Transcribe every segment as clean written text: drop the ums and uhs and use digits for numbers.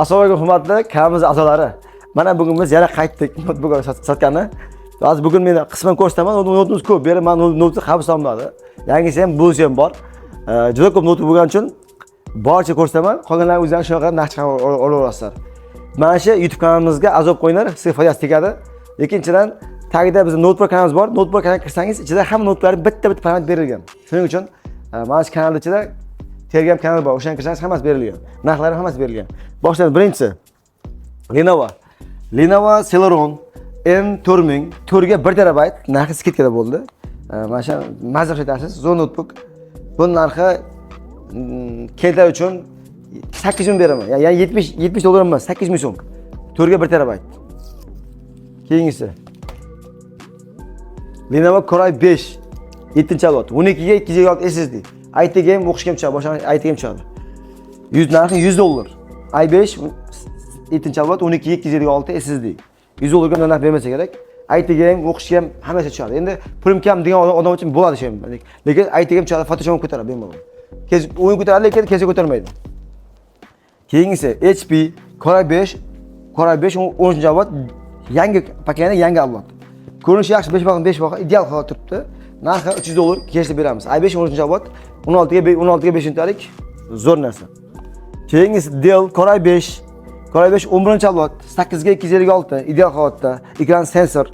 Assalomu alaykum hurmatli kanalimiz a'zolari. Mana bugun biz yana qaytdik notebook sotgani. Hozir bugun men qisman ko'rsataman. Notebook ko'p, beri men notebook qabul olmadi. Yangisi ham bo'lsa ham bor. Juda ko'p notebook bo'lgani uchun barcha ko'rsataman. Qolganlar o'zlari shunaqa narx chiqarib olaverasizlar. Mana shu YouTube kanalimizga a'zo qo'yinglar, sizga foydasi tegadi. Ikkinchidan, tagida bizning notebook kanalimiz bor. Notebook kanaliga kirsangiz, ichida hamma notebooklar bitta-bitta parametr berilgan. Shuning uchun mana shu kanalda ichida Telegram kanali bor. O'shanga kirsangiz hammasi berilgan. Narxlari hammasi berilgan. Boshlaymiz. Birinchisi Lenovo Celeron M4000 4 ga 1 terabayt narxi skidkada bo'ldi. Mana shu mazza aytasiz, zo'r notebook. Bu narxi keltar uchun 8 ming beraman. Ya'ni 70 dollar emas, 8 ming so'm. 4 ga 1 terabayt. Keyingisi Lenovo Core i5 7-avlod 12 ga 256 SSD. IT game o'qishga ham chiqadi, boshqa IT game chiqadi. 100 narxi 100 dollar. i5 7-avlod 12 ga 256 SSD. 100 dollarga narx bermasa kerak. IT game o'qishga ham hammasi chiqadi. Endi pulim kam degan odam uchun bo'ladi shu ham. Lekin IT game chiqadi, Photoshop ko'taradi bemalol. O'yin ko'taradi, lekin kezi ko'tarmaydi. Keyingisi HP Core i5 13-avlod yangi paketni yangi avlod. Ko'rinishi yaxshi, 5 baqa ideal holat turibdi. Narxi 300 dollar keshda beramiz. i5 13-avlod 16 ga 5 untalik zo'r narsa. Keyingisi Dell Core i5 11-avlod 8 ga 256 ideal holatda, ekran sensor.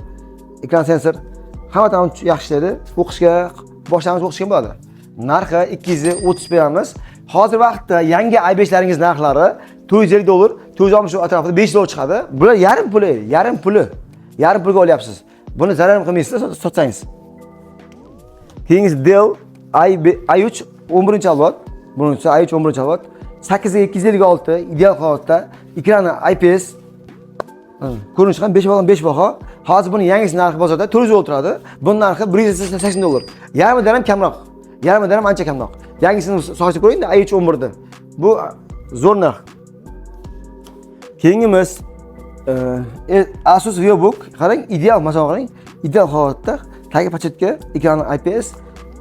Hamma yaxshi edi. O'qishga boshlang'ich o'qishga bo'ladi. Narxi 230 beramiz. Hozir vaqtda yangi i5laringiz narxlari 450 dollar, 460 atrofida 5 dollar chiqadi. Bular yarim pulga olyapsiz. Buni zarar qilmaysiz, sotsangiz. Keyingisi Dell i3 11-avlod. Bunisi i3 11-avlod 8 ga 256 ideal holatda, ekrani IPS. Ko'rinishi ham 5 baho. Hozir buni yangisi narxi bozorda 400 dollar turadi. Buning narxi 180 dollar. Yarmidan ham kamroq. Yarmidan ham ancha kamroq. Yangisini so'rashib ko'ring-da, i3 11da. Bu zo'r narx. Keyingimiz Asus VivoBook. Qarang, ideal, masalan qarang, ideal holatda, tagi pachetka, ekrani IPS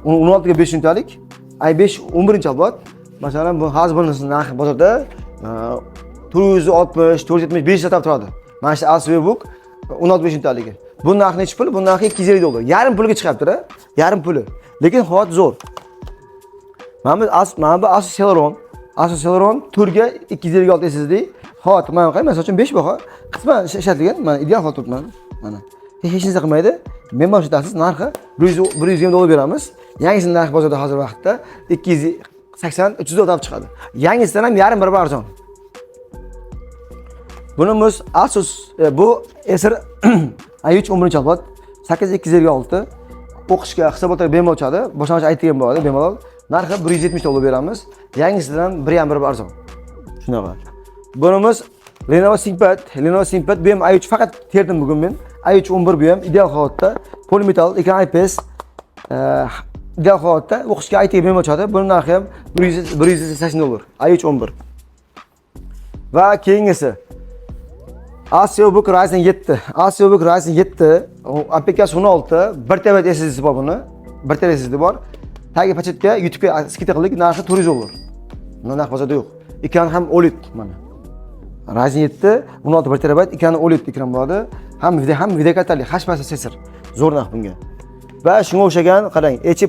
16 ga 5 untalik, i5 11-avlod. Masalan, bu hozir bunisining narxi bozorda 460, 470, 500 atrofida turadi. Mana shu Asus VivoBook 16 5 untaligi. Bu narxi nechi pul? Bu narxi 250 dollar. Yarim pulga chiqyapti-da. Yarim puli. Lekin holat zo'r. Mana bu Asus Celeron 4 ga 256 SSD. Holat mana qarang, masalan uchun 5 baho. Qisman ishlatilgan. Mana ideal holat turibdi mana. Hech narsa qilmaydi. Men mana shu ta'sis narxi 120 dollar beramiz. Yangisining narxi bozorda hozir vaqtda 280-300 dollar chiqadi. Yangisidan ham yarim barobar arzon. Bunimiz Asus bu Acer i3 11-avlod 8 ga 256 o'qishga hisobotlar bemalol chiqadi. Boshlang'ich IT ham bo'ladi bemalol. Narxi 170 dollar beramiz. Yangisidan 1 barobar arzon. Shunaqa. Bunimiz Lenovo ThinkPad bu ham i3 faqat terdim bugun men. i3 11 bu ham ideal holatda, polimetal, ekran IPS ideal holatda o'qishga IT bemalol chiqadi. Buning narxi ham 180 dollar. i3 11. Va keyingisi Asus VivoBook Ryzen 7, APK 16, 1 TB SSD bor buni. 1 TB SSD bor. Tagi pachetka YouTube'ga skidka qildik, narxi 400 dollar. Buni narxi bozorda yo'q. Ekran ham OLED mana. Ryzen 7 16 1 TB ekrani OLED ekran bo'ladi. Ham video kartali, HP prosessor. Zo'r narx bunga. Va shunga o'xshagan qarang, HP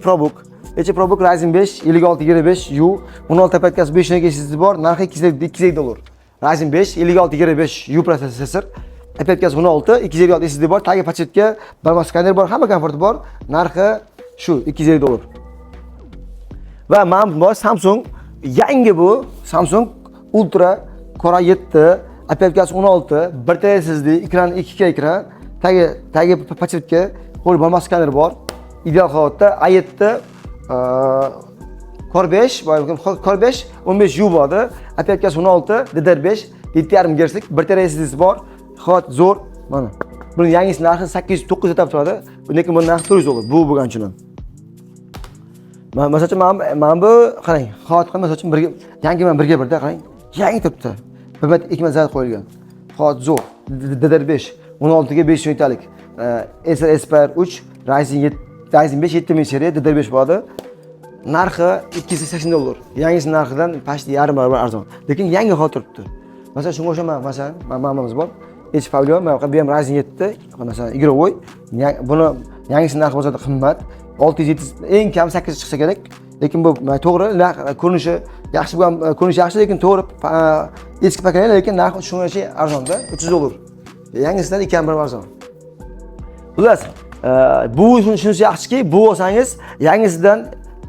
ProBook Ryzen 5 5625U 16 paketkasi 5 ga SSD bor, narxi 250 dollar. Ryzen 5 5625U prosessor, paketkasi 16, 256 SSD bor, tagi pachetka, barmoq skaner bor, hamma komforti bor. Narxi shu 250 dollar. Va mana bu Samsung yangi bu Samsung Ultra Core i7, paketkasi 16, 1 TB SSD, ekran 2K ekran, tagi pachetka, qo'l barmoq skaner bor. Ideal holatda i7 Core 5 15U bo'ladi. Paketkasi 16, DDR5, 7.5 GHzlik 1 TB SSD bor. Holat zo'r. Mana. Buning yangisi narxi 800-900 atrofida turadi. Lekin bu narxi 400 dollar. Bu bo'lgan uchun. Masalan, mana bu qarang, holat qilmasa uchun yangi men 1 ga 1 da qarang. Yangi turibdi. Bir ikki zaryad qo'yilgan. Holat zo'r. DDR5 16 ga 5 unitalik. Acer Aspire 3 Ryzen 5 7000 seriya DDR5 bo'ladi. Narxi 280 dollar. Yangisi narxidan past yarim barobar arzon. Lekin yangi holat turibdi. Masalan, shunga o'xshagan masalan, ma'nomamiz bor. Hech problem, mana bu ham Ryzen 7, masalan, игровой. Buni yangisi narxi bozorda qimmat. 600 eng kam 8 chiqsa kerak. Lekin bu to'g'ri, ko'rinishi yaxshi bo'lgan, ko'rinishi yaxshi, lekin to'g'ri eski paketlar, lekin narxi shungacha arzonda, $300. Yangisidan 2 barobar arzon. Xullas, bu shunisi yaxshiki, bu olsangiz yangisidan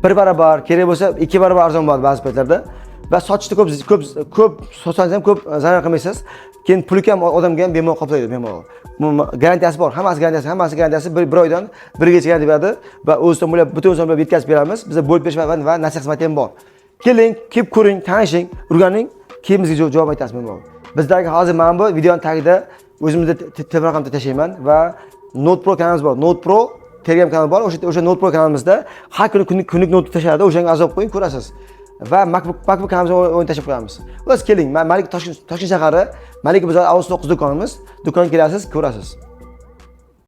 1 barobar, kerak bo'lsa 2 barobar arzon bo'ladi ba'zi paytlarda va sochishda ko'p sotsangiz ham ko'p zarar qilmaysiz. Keyin puli ham odamga ham bemalol qoplaydi, bemalol. Garantiyasi bor, hammasi garantiyasi 1 oydan 1 yilgacha garantiya beradi va o'zidan bo'lib butun o'zini bo'lib yetkazib beramiz. Bizda bo'lib berish va nasihat xizmati ham bor. Keling, kelib ko'ring, tanishing, o'rganing, keyin bizga javob aytasiz bemalol. Bizdagi hozir mana bu videoning tagida o'zimizda telefon raqamini tashlayman va Note Pro kanalimiz bor. Note Pro Telegram kanali bor. O'sha Note Pro kanalimizda har kuni kunlik not tashlaydi. O'shanga a'zo qo'ying, ko'rasiz. Va MacBook kanalimizga o'yin tashlab qo'yamiz. O'z keling, Malik Toshkent shahari, Malik bozor Avgust 9 do'konimiz. Do'konga kelasiz, ko'rasiz.